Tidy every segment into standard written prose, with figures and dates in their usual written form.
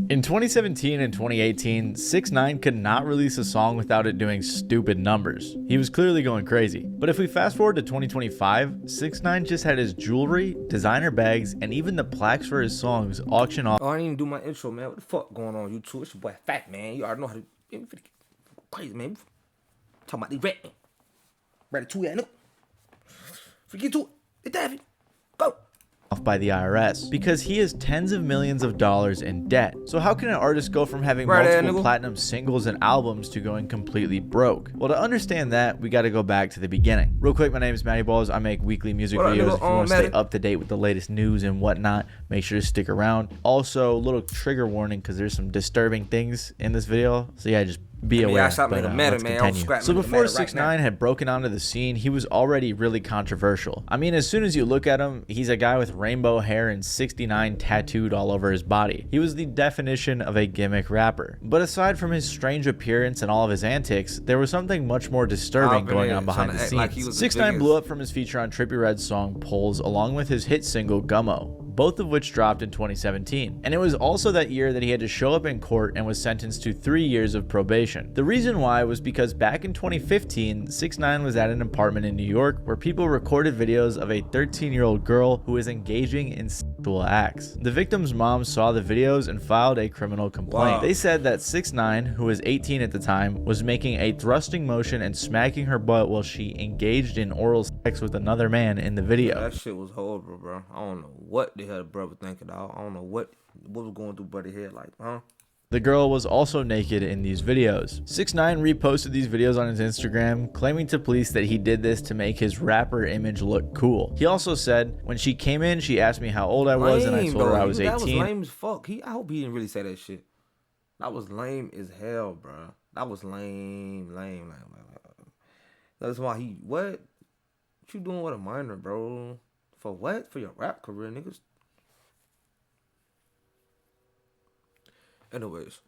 In 2017 and 2018, 6ix9ine could not release a song without it doing stupid numbers. He was clearly going crazy. But if we fast forward to 2025, 6ix9ine just had his jewelry, designer bags, and even the plaques for his songs auction off. Oh, I didn't even do my intro, man. What the fuck going on YouTube? It's your boy Fat, man. You already know how to crazy, man. Talking about the rat, man. Ready to it, no. Forget to it. It's David. Go. By the IRS because he has tens of millions of dollars in debt. So how can an artist go from having multiple platinum singles and albums to going completely broke? Well, to understand that, we got to go back to the beginning. Real quick, my name is Matty Balls. I make weekly music videos. If you want to stay up to date with the latest news and whatnot, make sure to stick around. Also, a little trigger warning because there's some disturbing things in this video. So yeah, just be aware. Let's continue. So before 6ix9ine had broken onto the scene, he was already really controversial. I mean, as soon as you look at him, he's a guy with rainbow hair and 69 tattooed all over his body. He was the definition of a gimmick rapper. But aside from his strange appearance and all of his antics, there was something much more disturbing going on behind the scenes. 6ix9ine blew up from his feature on Trippie Redd's song Polls along with his hit single Gummo, both of which dropped in 2017. And it was also that year that he had to show up in court and was sentenced to 3 years of probation. The reason why was because back in 2015, 6ix9ine was at an apartment in New York where people recorded videos of a 13-year-old girl who was engaging in sexual acts. The victim's mom saw the videos and filed a criminal complaint. Wow. They said that 6ix9ine, who was 18 at the time, was making a thrusting motion and smacking her butt while she engaged in oral sex with another man in the video. That shit was horrible, bro. I don't know what the hell the brother thinking, dog. I don't know what was going through brother's head, like, huh? The girl was also naked in these videos. 6ix9ine reposted these videos on his Instagram, claiming to police that he did this to make his rapper image look cool. He also said, when she came in, she asked me how old I was, and I told her I was 18. That was lame as fuck. I hope he didn't really say that shit. That was lame as hell, bro. That was lame. That's why what you doing with a minor, bro? For what? For your rap career, niggas? Anyways.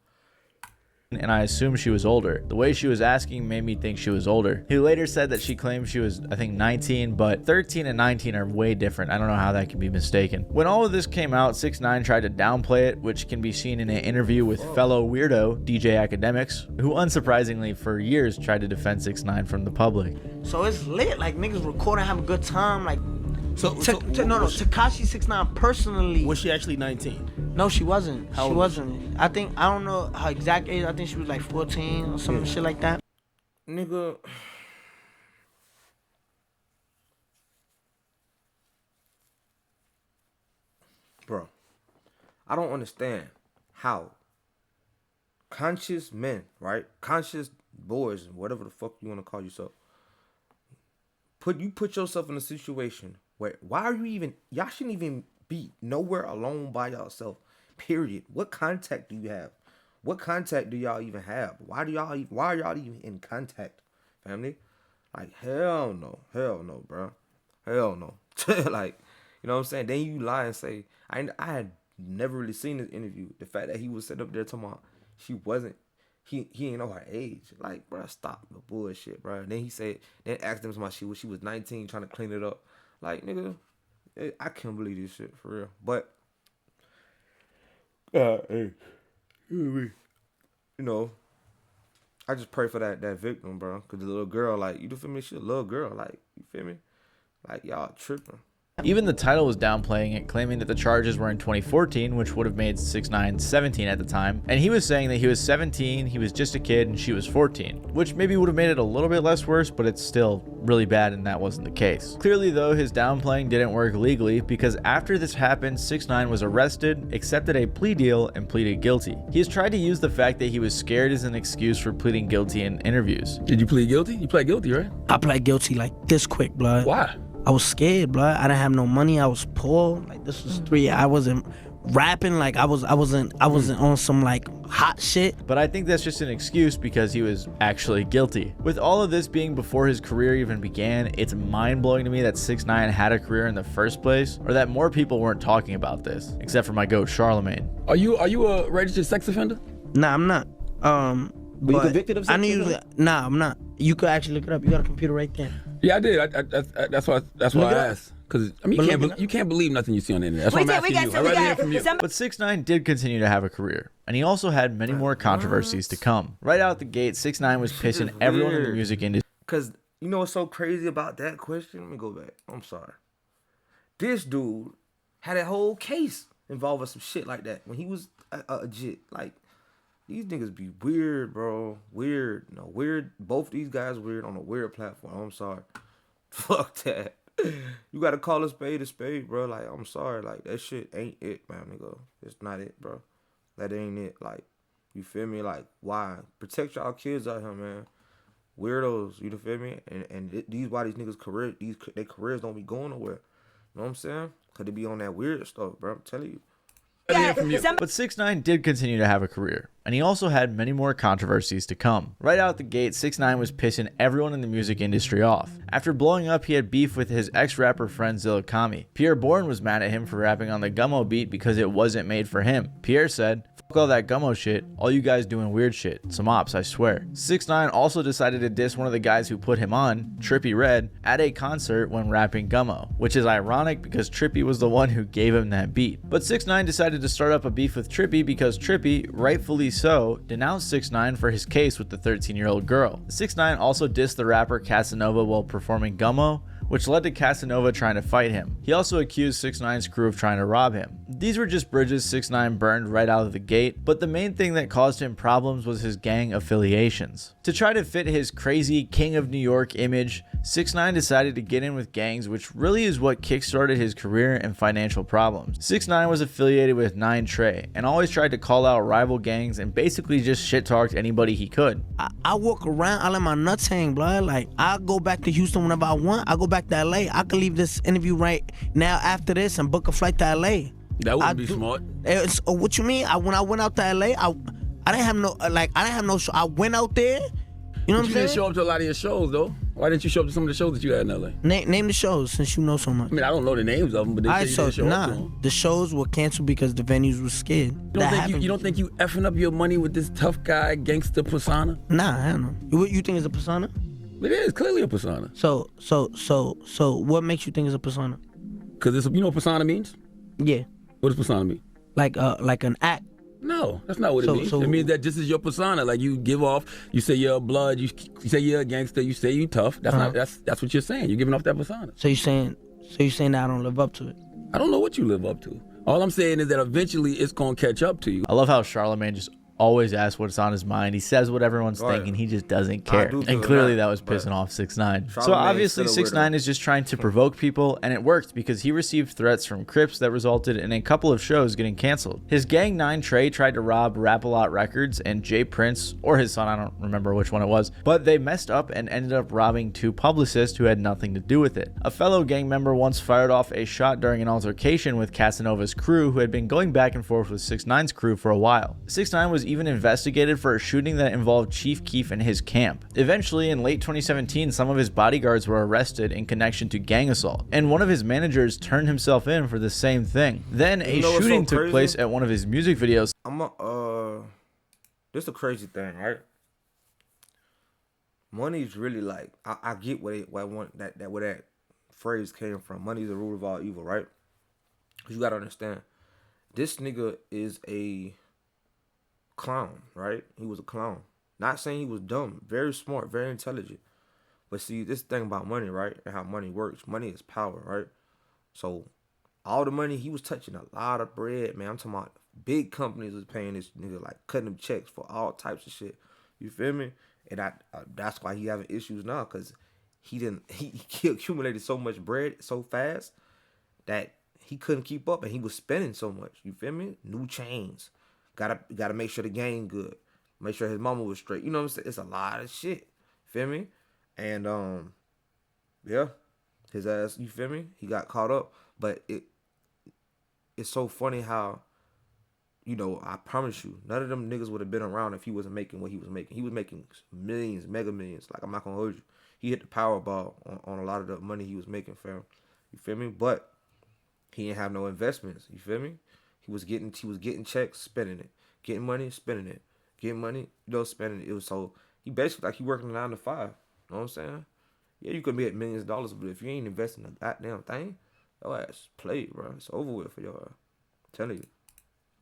And I assumed she was older. The way she was asking made me think she was older. He later said that she claimed she was, I think, 19, but 13 and 19 are way different. I don't know how that can be mistaken. When all of this came out, 6ix9ine tried to downplay it, which can be seen in an interview with fellow weirdo DJ Academics, who unsurprisingly for years tried to defend 6ix9ine from the public. So it's lit, like niggas recording, having a good time, like. Tekashi 6ix9ine personally. Was she actually 19? No, she wasn't. She wasn't. I don't know her exact age. I think she was like 14 or some shit like that. Nigga. Bro, I don't understand how conscious men, right? Conscious boys, whatever the fuck you want to call yourself. You put yourself in a situation where y'all shouldn't even be nowhere alone by yourself. Period. What contact do you have? What contact do y'all even have? Why are y'all even in contact, family? Like, hell no, bro. Hell no. Like, you know what I'm saying? Then you lie and say, I had never really seen this interview. The fact that he was sitting up there talking about he ain't know her age. Like, bro, stop the bullshit, bro. And then asked him about she was 19 trying to clean it up. Like, nigga, I can't believe this shit for real. But, hey, you know, I just pray for that victim, bro. Cause the little girl, like, you feel me? She a little girl, like, you feel me? Like, y'all tripping. Even the title was downplaying it, claiming that the charges were in 2014, which would have made 6ix9ine 17 at the time. And he was saying that he was 17, he was just a kid, and she was 14, which maybe would have made it a little bit less worse, but it's still really bad, and that wasn't the case. Clearly, though, his downplaying didn't work legally, because after this happened, 6ix9ine was arrested, accepted a plea deal, and pleaded guilty. He has tried to use the fact that he was scared as an excuse for pleading guilty in interviews. Did you plead guilty? You pled guilty, right? I pled guilty like this quick, blood. Why? I was scared, blood. I didn't have no money. I was poor. Like, this was 3 years. I wasn't rapping. Like, I wasn't on some like hot shit. But I think that's just an excuse because he was actually guilty. With all of this being before his career even began, it's mind-blowing to me that 6ix9ine had a career in the first place, or that more people weren't talking about this, except for my goat Charlemagne. Are you a registered sex offender? Nah, I'm not. Were you convicted of sex? Nah, I'm not. You could actually look it up. You got a computer right there. Yeah, I did. That's why I asked. Because I mean, you can't believe nothing you see on the internet. That's why I'm asking you. I'd rather hear from you. But 6ix9ine did continue to have a career. and he also had many more controversies to come. Right out the gate, 6ix9ine was pissing everyone in the music industry. Cause you know what's so crazy about that question? Let me go back. I'm sorry. This dude had a whole case involving some shit like that when he was a jit. Like, these niggas be weird, bro. Weird. No, weird. Both these guys weird on a weird platform. I'm sorry. Fuck that. You gotta call a spade, bro. Like, I'm sorry. Like, that shit ain't it, man, nigga. It's not it, bro. That ain't it. Like, you feel me? Like, why? Protect y'all kids out here, man. Weirdos, you feel me? And these why these niggas their careers don't be going nowhere. You know what I'm saying? Cause they be on that weird stuff, bro. I'm telling you. But 6ix9ine did continue to have a career, and he also had many more controversies to come. Right out the gate, 6ix9ine was pissing everyone in the music industry off. After blowing up, he had beef with his ex-rapper friend Zillakami. Pierre Bourne was mad at him for rapping on the Gummo beat because it wasn't made for him. Pierre said, "Fuck all that Gummo shit, all you guys doing weird shit. Some ops, I swear." 6ix9ine also decided to diss one of the guys who put him on, Trippie Redd, at a concert when rapping Gummo, which is ironic because Trippie was the one who gave him that beat. But 6ix9ine decided to start up a beef with Trippie because Trippie, rightfully so, denounced 6ix9ine for his case with the 13-year-old girl. 6ix9ine also dissed the rapper Casanova while performing Gummo, which led to Casanova trying to fight him. He also accused 6ix9ine's crew of trying to rob him. These were just bridges 6ix9ine burned right out of the gate, but the main thing that caused him problems was his gang affiliations. To try to fit his crazy King of New York image, 6ix9ine decided to get in with gangs, which really is what kickstarted his career and financial problems. 6ix9ine was affiliated with 9 Trey and always tried to call out rival gangs and basically just shit-talked anybody he could. I walk around, I let my nuts hang, blood. Like, I go back to Houston whenever I want. I go back to LA. I could leave this interview right now after this and book a flight to LA. That wouldn't be smart. What you mean? When I went out to LA, I didn't have no I didn't have no show. I went out there. You know what I'm saying? You didn't show up to a lot of your shows though. Why didn't you show up to some of the shows that you had in LA? Name the shows since you know so much. I mean, I don't know the names of them, but they didn't show up to them. The shows were canceled because the venues were scared. You don't think you effing up your money with this tough guy gangster persona? Nah, I don't know. You think it's a persona? It is clearly a persona. So what makes you think it's a persona? Because you know what persona means? Yeah. What does persona mean? Like an act. No, that's not what it means. It means that this is your persona. Like, you give off, you say you're a blood, you say you're a gangster, you say you tough. That's not that's what you're saying. You're giving off that persona. So you're saying that I don't live up to it? I don't know what you live up to. All I'm saying is that eventually it's gonna catch up to you. I love how Charlamagne just always asks what's on his mind. He says what everyone's thinking. He just doesn't care. And clearly that was pissing off 6ix9ine. So obviously 6ix9ine is just trying to provoke people, and it worked because he received threats from Crips that resulted in a couple of shows getting canceled. His gang 9 Trey tried to rob Rap-A-Lot Records and Jay Prince, or his son, I don't remember which one it was, but they messed up and ended up robbing 2 publicists who had nothing to do with it. A fellow gang member once fired off a shot during an altercation with Casanova's crew, who had been going back and forth with 6ix9ine's crew for a while. 6ix9ine was even investigated for a shooting that involved Chief Keef and his camp. Eventually, in late 2017, some of his bodyguards were arrested in connection to gang assault, and one of his managers turned himself in for the same thing. Then a shooting took place at one of his music videos. This is a crazy thing, right? Money's really like, I get where that phrase came from. Money's the root of all evil, right? You gotta understand, this nigga is a clown, right? He was a clown. Not saying he was dumb. Very smart, very intelligent. But see, this thing about money, right? And how money works. Money is power, right? So all the money, he was touching a lot of bread, man. I'm talking about big companies was paying this nigga, like cutting him checks for all types of shit. You feel me? And that's why he having issues now, because he accumulated so much bread so fast that he couldn't keep up, and he was spending so much. You feel me? New chains. Gotta make sure the game good. Make sure his mama was straight. You know what I'm saying? It's a lot of shit. Feel me? And yeah, his ass, you feel me? He got caught up. But it's so funny how, you know, I promise you, none of them niggas would have been around if he wasn't making what he was making. He was making millions, mega millions. Like, I'm not gonna hold you. He hit the Powerball on a lot of the money he was making, fam. You feel me? But he didn't have no investments. You feel me? He was getting checks, spending it. Getting money, spending it. Getting money, spending it. It was so, he basically like he working 9 to 5. You know what I'm saying? Yeah, you could be at millions of dollars, but if you ain't investing a goddamn thing, your ass played, bro. It's over with for your ass. I'm telling you.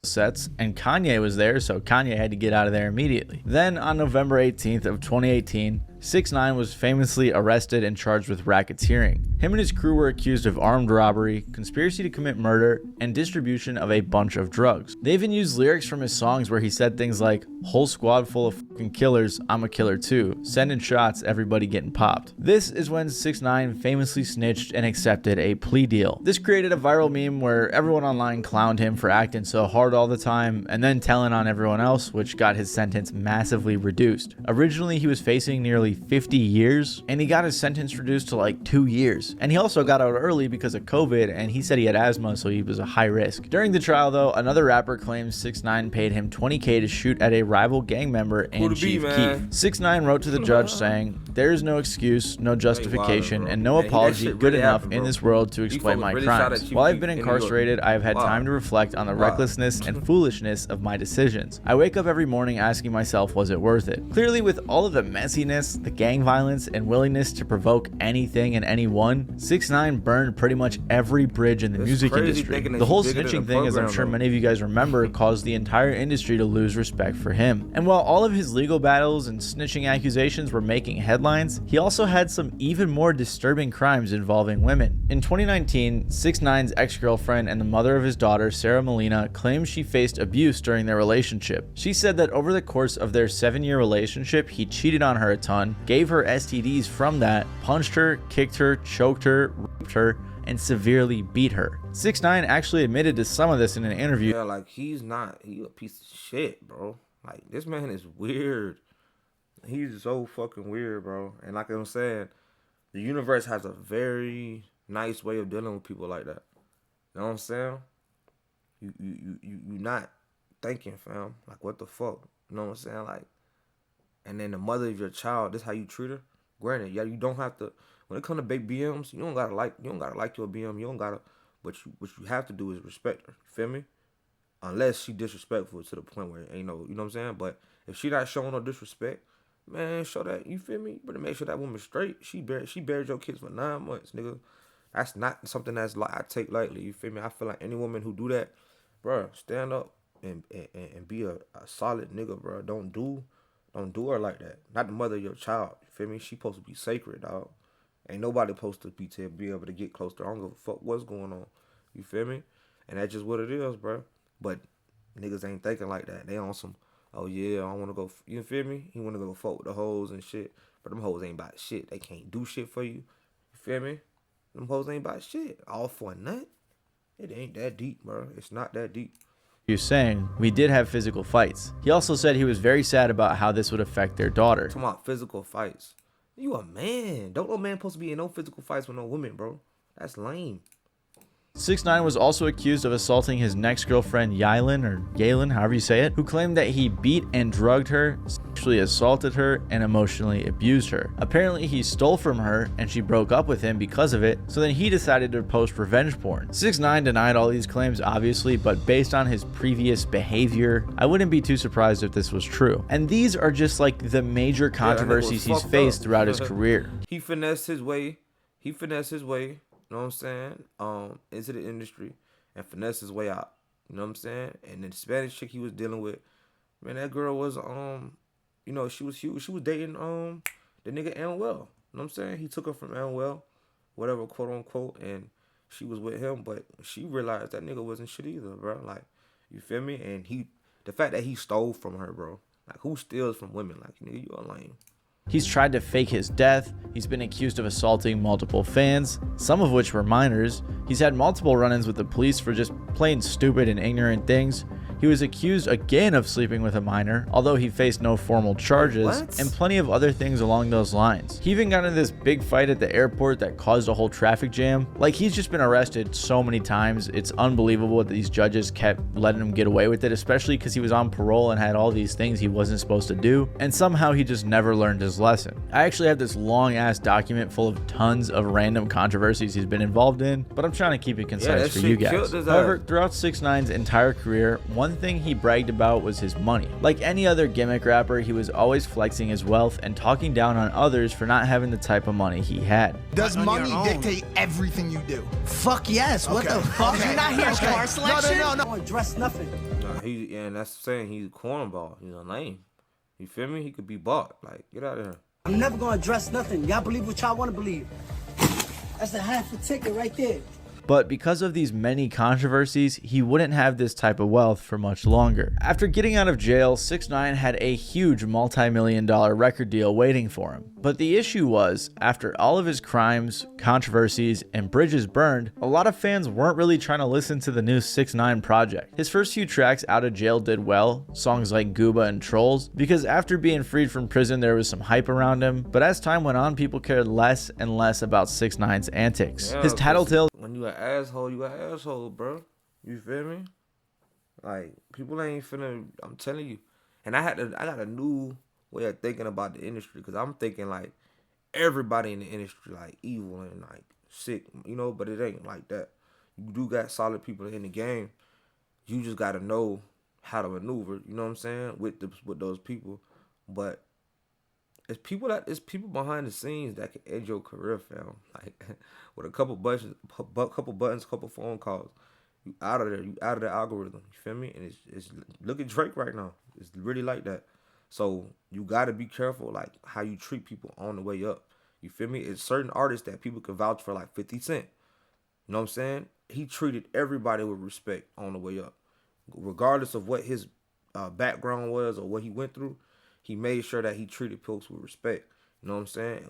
sets, and Kanye was there, so Kanye had to get out of there immediately. Then on November 18th of 2018, 6ix9ine was famously arrested and charged with racketeering. Him and his crew were accused of armed robbery, conspiracy to commit murder, and distribution of a bunch of drugs. They even used lyrics from his songs where he said things like, "Whole squad full of fucking killers, I'm a killer too. Sending shots, everybody getting popped." This is when 6ix9ine famously snitched and accepted a plea deal. This created a viral meme where everyone online clowned him for acting so hard all the time and then telling on everyone else, which got his sentence massively reduced. Originally, he was facing nearly 50 years, and he got his sentence reduced to like 2 years. And he also got out early because of COVID, and he said he had asthma, so he was a high risk. During the trial, though, another rapper claims 6ix9ine paid him $20K to shoot at a rival gang member and Chief Keef. 6ix9ine wrote to the judge saying, "There is no excuse, no justification, and no apology good enough in this world to explain my crimes. While I've been incarcerated, I have had time to reflect on the recklessness and foolishness of my decisions. I wake up every morning asking myself, was it worth it?" Clearly, with all of the messiness, the gang violence, and willingness to provoke anything and anyone, 6ix9ine burned pretty much every bridge in the music industry. The whole snitching thing, as I'm sure many of you guys remember, caused the entire industry to lose respect for him. And while all of his legal battles and snitching accusations were making headlines, he also had some even more disturbing crimes involving women. In 2019, 6ix9ine's ex-girlfriend and the mother of his daughter, Sarah Molina, claimed she faced abuse during their relationship. She said that over the course of their 7-year relationship, he cheated on her a ton, gave her STDs from that, punched her, kicked her, choked her, raped her, and severely beat her. 6ix9ine actually admitted to some of this in an interview. Yeah, like he a piece of shit, bro. Like this man is weird. He's so fucking weird, bro. And like I'm saying, the universe has a very nice way of dealing with people like that. You know what I'm saying? You not thinking, fam. Like what the fuck? You know what I'm saying? Like, and then the mother of your child, this how you treat her? Granted, yeah, you don't have to. When it comes to big BMs, you don't gotta like your BM. You don't gotta. But what you have to do is respect her. You feel me? Unless she disrespectful to the point where ain't no, you know what I'm saying? But if she not showing no disrespect, man, show that. You feel me? You better make sure that woman's straight. She buried your kids for 9 months, nigga. That's not something that's like I take lightly. You feel me? I feel like any woman who do that, bro, stand up and be a solid nigga, bro. Don't do her like that. Not the mother of your child. You feel me? She supposed to be sacred, dog. Ain't nobody supposed to be able to get close to her. I don't give a fuck what's going on. You feel me? And that's just what it is, bro. But niggas ain't thinking like that. They on some, oh yeah, I don't want to go, you feel me? He want to go fuck with the hoes and shit. But them hoes ain't about shit. They can't do shit for you. You feel me? Them hoes ain't about shit. All for a nut. It ain't that deep, bro. It's not that deep. He was saying we did have physical fights. He also said he was very sad about how this would affect their daughter. Talking about physical fights. You a man. Don't no man supposed to be in no physical fights with no women, bro. That's lame. 6ix9ine was also accused of assaulting his next girlfriend Yailín, however you say it, who claimed that he beat and drugged her, sexually assaulted her, and emotionally abused her. Apparently he stole from her and she broke up with him because of it, so then he decided to post revenge porn. 6ix9ine denied all these claims obviously, but based on his previous behavior, I wouldn't be too surprised if this was true. And these are just like the major controversies he's faced throughout his career. He finessed his way. You know what I'm saying? Into the industry and finesse his way out. You know what I'm saying? And the Spanish chick he was dealing with, man, that girl was you know, she was dating the nigga Anuel. You know what I'm saying? He took her from Anuel, whatever, quote unquote, and she was with him, but she realized that nigga wasn't shit either, bro. Like, you feel me? And the fact that he stole from her, bro. Like, who steals from women? Like, nigga, you a lame. He's tried to fake his death. He's been accused of assaulting multiple fans, some of which were minors. He's had multiple run-ins with the police for just plain stupid and ignorant things. He was accused again of sleeping with a minor, although he faced no formal charges, and plenty of other things along those lines. He even got into this big fight at the airport that caused a whole traffic jam. Like, he's just been arrested so many times. It's unbelievable that these judges kept letting him get away with it, especially because he was on parole and had all these things he wasn't supposed to do, and somehow he just never learned his lesson. I actually have this long-ass document full of tons of random controversies he's been involved in, but I'm trying to keep it concise for you guys. However, throughout 6ix9ine's entire career, one thing he bragged about was his money. Like any other gimmick rapper, he was always flexing his wealth and talking down on others for not having the type of money he had. Does money dictate everything you do? Fuck yes. What the fuck? Okay. You're not here for car selection? No. I don't address nothing. And that's saying he's a cornball. He's a lame. You feel me? He could be bought. Like, get out of here. I'm never gonna address nothing. Y'all believe what y'all want to believe. That's a half a ticket right there. But because of these many controversies, he wouldn't have this type of wealth for much longer. After getting out of jail, 6ix9ine had a huge multi-million-dollar record deal waiting for him. But the issue was, after all of his crimes, controversies, and bridges burned, a lot of fans weren't really trying to listen to the new 6ix9ine project. His first few tracks out of jail did well, songs like Gooba and Trolls, because after being freed from prison there was some hype around him, but as time went on, people cared less and less about 6ix9ine's antics. His tattletale. When you an asshole, you an asshole, bro. You feel me? Like, people ain't finna, I'm telling you. And I got a new way of thinking about the industry, because I'm thinking like everybody in the industry like evil and like sick, you know, but it ain't like that. You do got solid people in the game. You just gotta know how to maneuver, you know what I'm saying, with those people. But it's people behind the scenes that can end your career, fam. Like, with a couple buttons, couple phone calls, you out of there. You out of the algorithm. You feel me? And it's look at Drake right now. It's really like that. So you gotta be careful, like how you treat people on the way up. You feel me? It's certain artists that people can vouch for, like 50 Cent. You know what I'm saying? He treated everybody with respect on the way up, regardless of what his background was or what he went through. He made sure that he treated folks with respect. You know what I'm saying?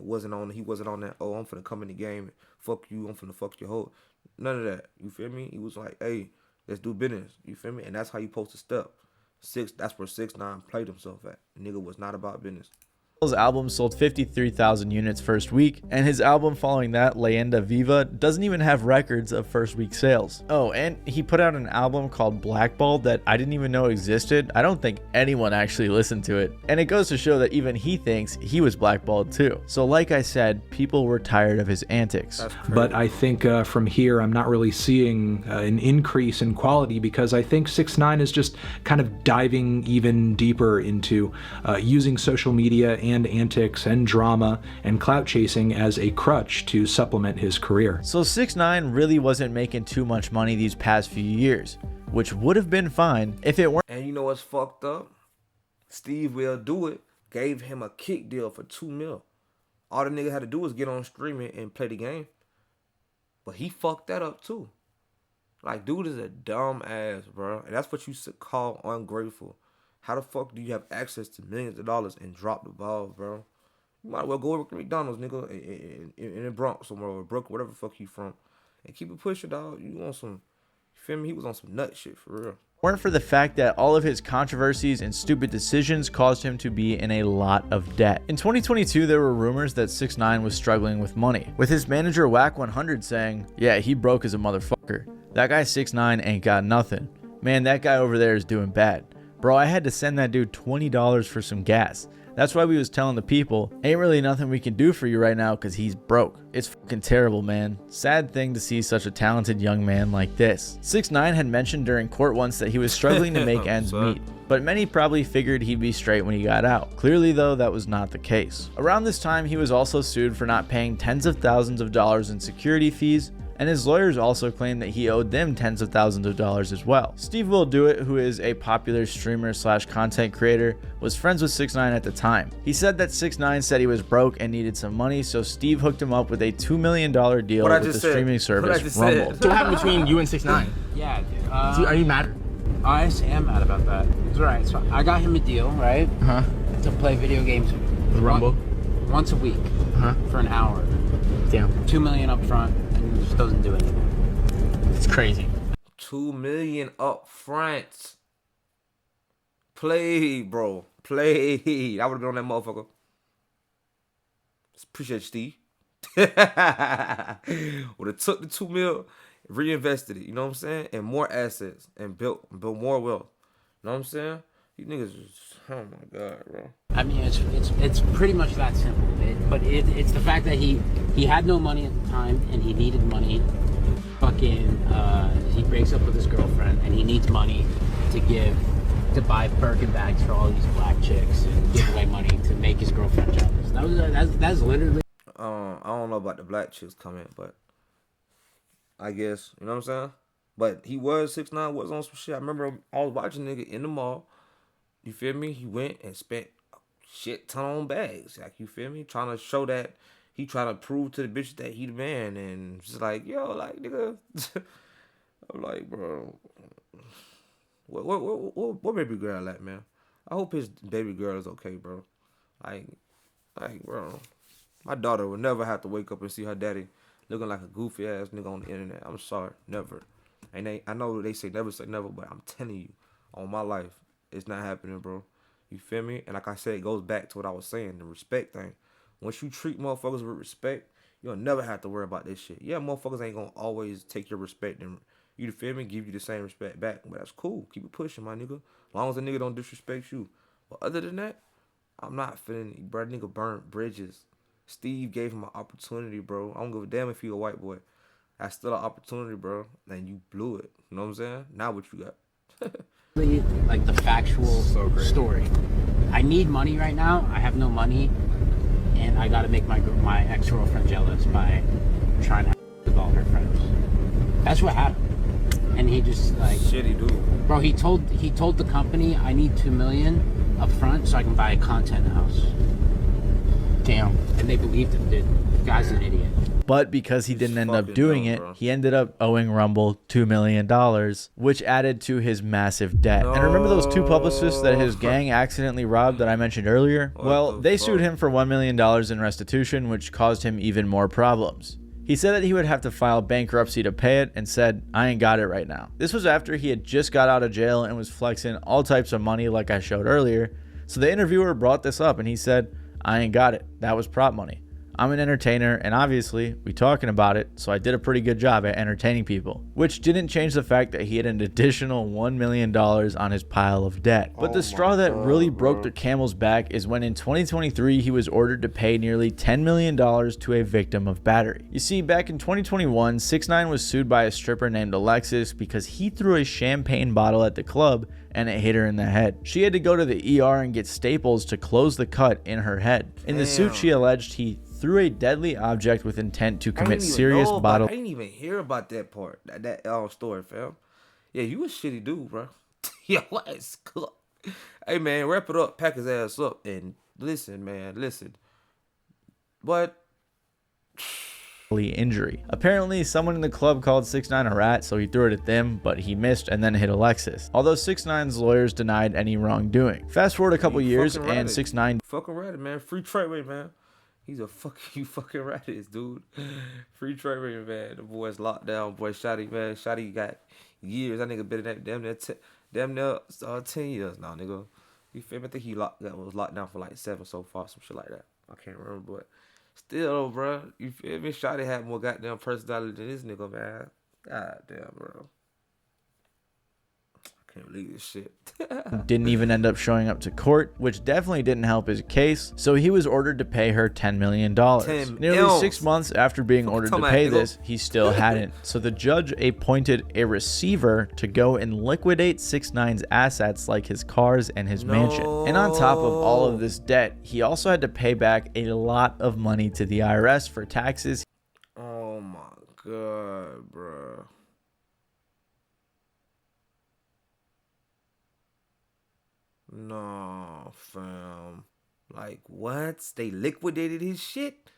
He wasn't on that, oh, I'm finna come in the game and fuck you, I'm finna fuck your hoe. None of that. You feel me? He was like, hey, let's do business. You feel me? And that's how you supposed to step. That's where 6ix9ine played himself at. The nigga was not about business. His album sold 53,000 units first week, and his album following that, Leyenda Viva, doesn't even have records of first week sales. Oh, and he put out an album called Blackballed that I didn't even know existed. I don't think anyone actually listened to it, and it goes to show that even he thinks he was blackballed too. So like I said, people were tired of his antics. But I think from here, I'm not really seeing an increase in quality, because I think 6ix9ine is just kind of diving even deeper into using social media and antics and drama and clout chasing as a crutch to supplement his career. So 6ix9ine really wasn't making too much money these past few years, which would have been fine if it weren't. And you know what's fucked up? Steve Will Do It gave him a kick deal for $2 million. All the nigga had to do was get on streaming and play the game. But he fucked that up too. Like, dude is a dumb ass, bro. And that's what you call ungrateful. How the fuck do you have access to millions of dollars and drop the ball, bro? You might as well go over to McDonald's, nigga, in the Bronx somewhere, or Brooklyn, whatever the fuck you from, and keep it pushing, dog. You want some, you feel me? He was on some nut shit, for real. Weren't for the fact that all of his controversies and stupid decisions caused him to be in a lot of debt. In 2022, there were rumors that 6ix9ine was struggling with money, with his manager Whack 100 saying, yeah, he broke as a motherfucker. That guy 6ix9ine ain't got nothing. Man, that guy over there is doing bad. Bro, I had to send that dude $20 for some gas. That's why we was telling the people, ain't really nothing we can do for you right now because he's broke. It's fucking terrible, man. Sad thing to see such a talented young man like this. 6ix9ine had mentioned during court once that he was struggling to make ends meet, but many probably figured he'd be straight when he got out. Clearly though, that was not the case. Around this time, he was also sued for not paying tens of thousands of dollars in security fees, and his lawyers also claimed that he owed them tens of thousands of dollars as well. Steve Will Do It, who is a popular streamer / content creator, was friends with 6ix9ine at the time. He said that 6ix9ine said he was broke and needed some money, so Steve hooked him up with a $2 million deal with the streaming service Rumble. So what happened between you and 6ix9ine? Yeah, dude. Are you mad? I actually am mad about that. It's right. So I got him a deal, right? To play video games with Rumble? Once a week for an hour. Damn. $2 million up front. Just doesn't do anything. It's crazy. $2 million up front. Play, bro. Play. I would have been on that motherfucker. Appreciate you, Steve. Would have took the $2 million, reinvested it, you know what I'm saying? And more assets and built more wealth. You know what I'm saying? You niggas just, oh my God, bro. I mean, it's pretty much that simple. It's the fact that he had no money at the time and he needed money. He breaks up with his girlfriend and he needs money to buy Birkin bags for all these black chicks and give away money to make his girlfriend jealous. That's literally. I don't know about the black chicks coming, but I guess, you know what I'm saying? But he was 6ix9ine was on some shit. I remember I was watching nigga in the mall. You feel me? He went and spent a shit ton on bags. Like, you feel me? Trying to show that he trying to prove to the bitch that he the man. And just like, yo, like, nigga. I'm like, bro. What baby girl at, man? I hope his baby girl is okay, bro. Like, bro. My daughter will never have to wake up and see her daddy looking like a goofy ass nigga on the internet. I'm sorry. Never. And I know they say never, but I'm telling you, on my life, it's not happening, bro. You feel me? And like I said, it goes back to what I was saying, the respect thing. Once you treat motherfuckers with respect, you'll never have to worry about this shit. Yeah, motherfuckers ain't gonna always take your respect and, you feel me, give you the same respect back. But that's cool. Keep it pushing, my nigga. As long as a nigga don't disrespect you. But other than that, I'm not feeling, bro. Nigga burnt bridges. Steve gave him an opportunity, bro. I don't give a damn if he a white boy. That's still an opportunity, bro. And you blew it. You know what I'm saying? Now what you got? Like the factual story. I need money right now. I have no money, and I gotta make my ex-girlfriend jealous by trying to with all her friends. That's what happened. And he just like shitty dude. Bro, he told the company I need $2 million up front so I can buy a content house. Damn. And they believed him, dude. The guy's an idiot. But because he didn't end up doing it, he ended up owing Rumble $2 million, which added to his massive debt. And remember those two publicists that his gang accidentally robbed that I mentioned earlier? Well, they sued him for $1 million in restitution, which caused him even more problems. He said that he would have to file bankruptcy to pay it and said, I ain't got it right now. This was after he had just got out of jail and was flexing all types of money like I showed earlier. So the interviewer brought this up and he said, I ain't got it. That was prop money. I'm an entertainer, and obviously, we talking about it, so I did a pretty good job at entertaining people, which didn't change the fact that he had an additional $1 million on his pile of debt. But the straw that really broke the camel's back is when in 2023, he was ordered to pay nearly $10 million to a victim of battery. You see, back in 2021, 6ix9ine was sued by a stripper named Alexis because he threw a champagne bottle at the club and it hit her in the head. She had to go to the ER and get staples to close the cut in her head. In the suit, she alleged he threw a deadly object with intent to commit serious bodily. I didn't even hear about that part, that story, fam. Yeah, you a shitty dude, bro. Yo, what is cool? Hey, man, wrap it up, pack his ass up, and listen, man, listen. But injury. Apparently, someone in the club called 6ix9ine a rat, so he threw it at them, but he missed and then hit Alexis. Although 6ix9ine's lawyers denied any wrongdoing. Fast forward a couple years, and 6ix9ine fucking ratted, man. Free Treyway, man. He's a you fucking ratted, dude. Free Treyway, man. The boy's locked down. Boy, Shotty, man. Shotty got years. That nigga been in that damn near 10 years now, nigga. You feel me? I think he was locked down for like 7 so far, some shit like that. I can't remember, but still, bro. You feel me? Shotty had more goddamn personality than this nigga, man. God damn, bro. Can't believe this shit. Didn't even end up showing up to court, which definitely didn't help his case, so he was ordered to pay her $10 million. Nearly 6 months after being ordered to pay this, he still hadn't. So the judge appointed a receiver to go and liquidate 6ix9ine's assets like his cars and his mansion. And on top of all of this debt, he also had to pay back a lot of money to the IRS for taxes. Oh my God, bro. No, fam. Like, what? They liquidated his shit?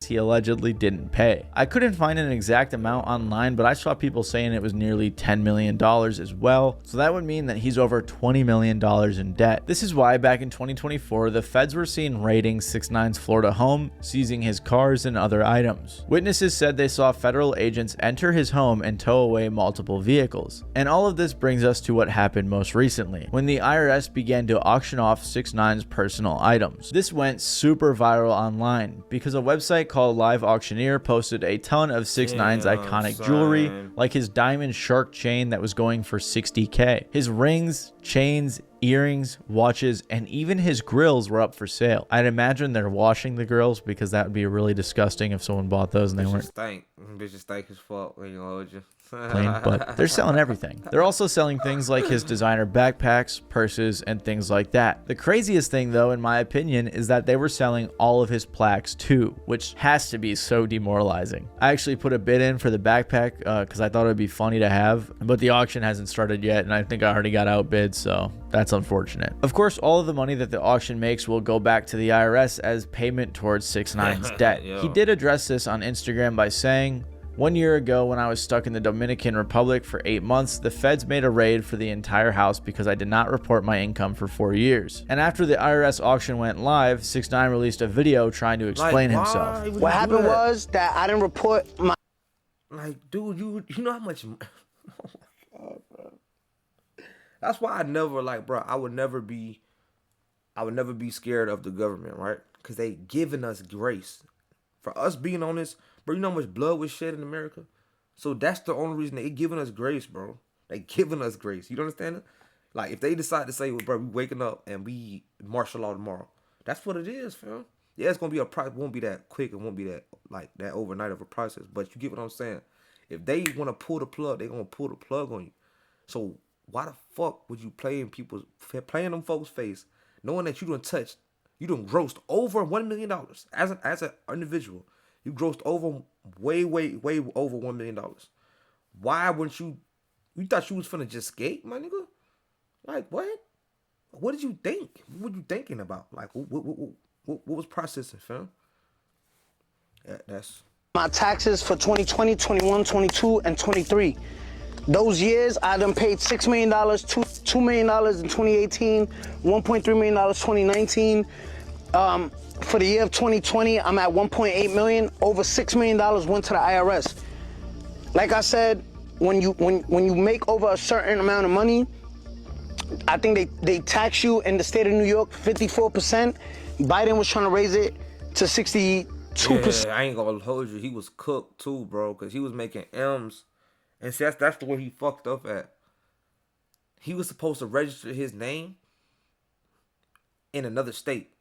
He allegedly didn't pay. I couldn't find an exact amount online, but I saw people saying it was nearly $10 million as well. So that would mean that he's over $20 million in debt. This is why back in 2024, the feds were seen raiding 6ix9ine's Florida home, seizing his cars and other items. Witnesses said they saw federal agents enter his home and tow away multiple vehicles. And all of this brings us to what happened most recently, when the IRS began to auction off 6ix9ine's personal items. This went super viral online because a website called Live Auctioneer posted a ton of 6ix9ine's iconic jewelry, like his diamond shark chain that was going for $60K, his rings, chains, Earrings, watches, and even his grills were up for sale. I'd imagine they're washing the grills because that would be really disgusting if someone bought those and they weren't Bitches stink as fuck when you hold you. clean, but they're selling everything. They're also selling things like his designer backpacks, purses, and things like that. The craziest thing though, in my opinion, is that they were selling all of his plaques too, which has to be so demoralizing. I actually put a bid in for the backpack because I thought it would be funny to have, but the auction hasn't started yet and I think I already got outbid, so that's unfortunate. Of course, all of the money that the auction makes will go back to the IRS as payment towards 6ix9ine's debt. He did address this on Instagram by saying, "1 year ago, when I was stuck in the Dominican Republic for 8 months, the feds made a raid for the entire house because I did not report my income for 4 years. And after the IRS auction went live, 6ix9ine released a video trying to explain himself. What happened was that I didn't report my... Like, dude, you know how much... Oh my God, bro. That's why I never, like, bro, I would never be scared of the government, right? Because they giving us grace. For us being on this, bro, you know how much blood was shed in America? So that's the only reason they giving us grace, bro. They giving us grace. You don't understand it? Like, if they decide to say, well, bro, we waking up and we martial law tomorrow, that's what it is, fam. Yeah, it's going to be a process. It won't be that quick. It won't be that, like, that overnight of a process. But you get what I'm saying? If they want to pull the plug, they going to pull the plug on you. So why the fuck would you play in them folks' face, knowing that you done touched, you done grossed over $1 million as an individual? You grossed over way over $1 million. Why wouldn't you? You thought you was finna just skate, my nigga? Like what? What did you think? What were you thinking about? Like what was processing, fam? Yeah, that's My taxes for 2020, 21, 22, and 23. Those years, I done paid $6 million, $2 million in 2018, $1.3 million 2019. For the year of 2020, I'm at 1.8 million. Over $6 million went to the IRS. Like I said, when you make over a certain amount of money, I think they tax you in the state of New York 54%. Biden was trying to raise it to 62%. Yeah, I ain't gonna hold you. He was cooked too, bro, because he was making M's. And see, that's the way he fucked up at. He was supposed to register his name in another state.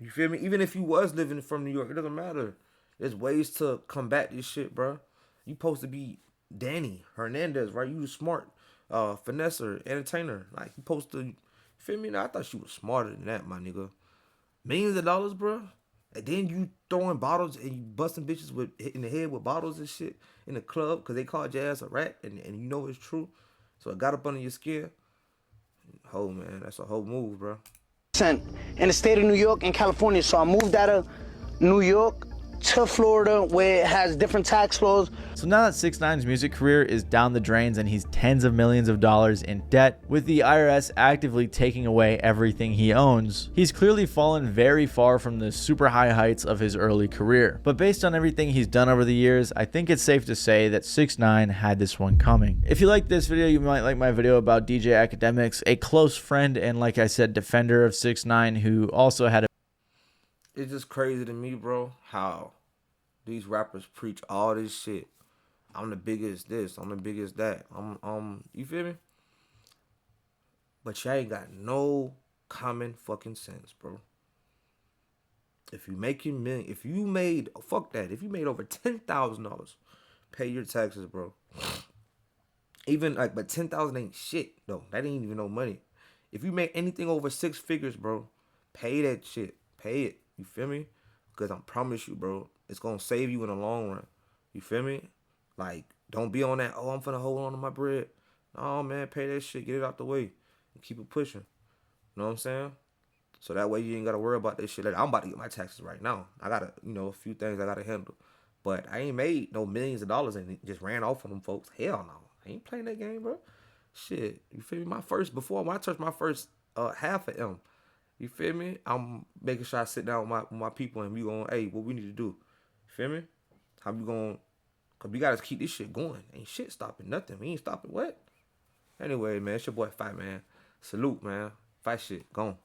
You feel me? Even if you was living from New York, it doesn't matter. There's ways to combat this shit, bro. You supposed to be Danny Hernandez, right? You smart, finesser, entertainer. Like, you supposed to, you feel me? Now, I thought you was smarter than that, my nigga. Millions of dollars, bro. And then you throwing bottles and you busting bitches with hitting the head with bottles and shit in the club because they called your ass a rat and you know it's true. So it got up under your skin. Oh, man, that's a whole move, bro. In the state of New York and California. So I moved out of New York to Florida, where it has different tax laws. So now that 6ix9ine's music career is down the drains and he's tens of millions of dollars in debt, with the IRS actively taking away everything he owns, he's clearly fallen very far from the super high heights of his early career. But based on everything he's done over the years, I think it's safe to say that 6ix9ine had this one coming. If you like this video, you might like my video about DJ Academics, a close friend and, like I said, defender of 6ix9ine, who also had a... It's just crazy to me, bro, how these rappers preach all this shit. I'm the biggest this, I'm the biggest that. You feel me? But y'all ain't got no common fucking sense, bro. If you making million, if you made, fuck that, if you made over $10,000, pay your taxes, bro. Even like, but 10,000 ain't shit, though. That ain't even no money. If you make anything over 6 figures, bro, pay that shit. Pay it. You feel me? Because I promise you, bro, it's going to save you in the long run. You feel me? Like, don't be on that, oh, I'm finna hold on to my bread. No, man, pay that shit. Get it out the way. And keep it pushing. You know what I'm saying? So that way you ain't got to worry about this shit. Like, I'm about to get my taxes right now. I got to, a few things I got to handle. But I ain't made no millions of dollars and just ran off on them folks. Hell no. I ain't playing that game, bro. Shit. You feel me? When I touched my first half of M, you feel me? I'm making sure I sit down with my people and we going, hey, what we need to do? You feel me? How we going? Because we got to keep this shit going. Ain't shit stopping nothing. We ain't stopping what? Anyway, man, it's your boy Fight, man. Salute, man. Fight shit. Gone.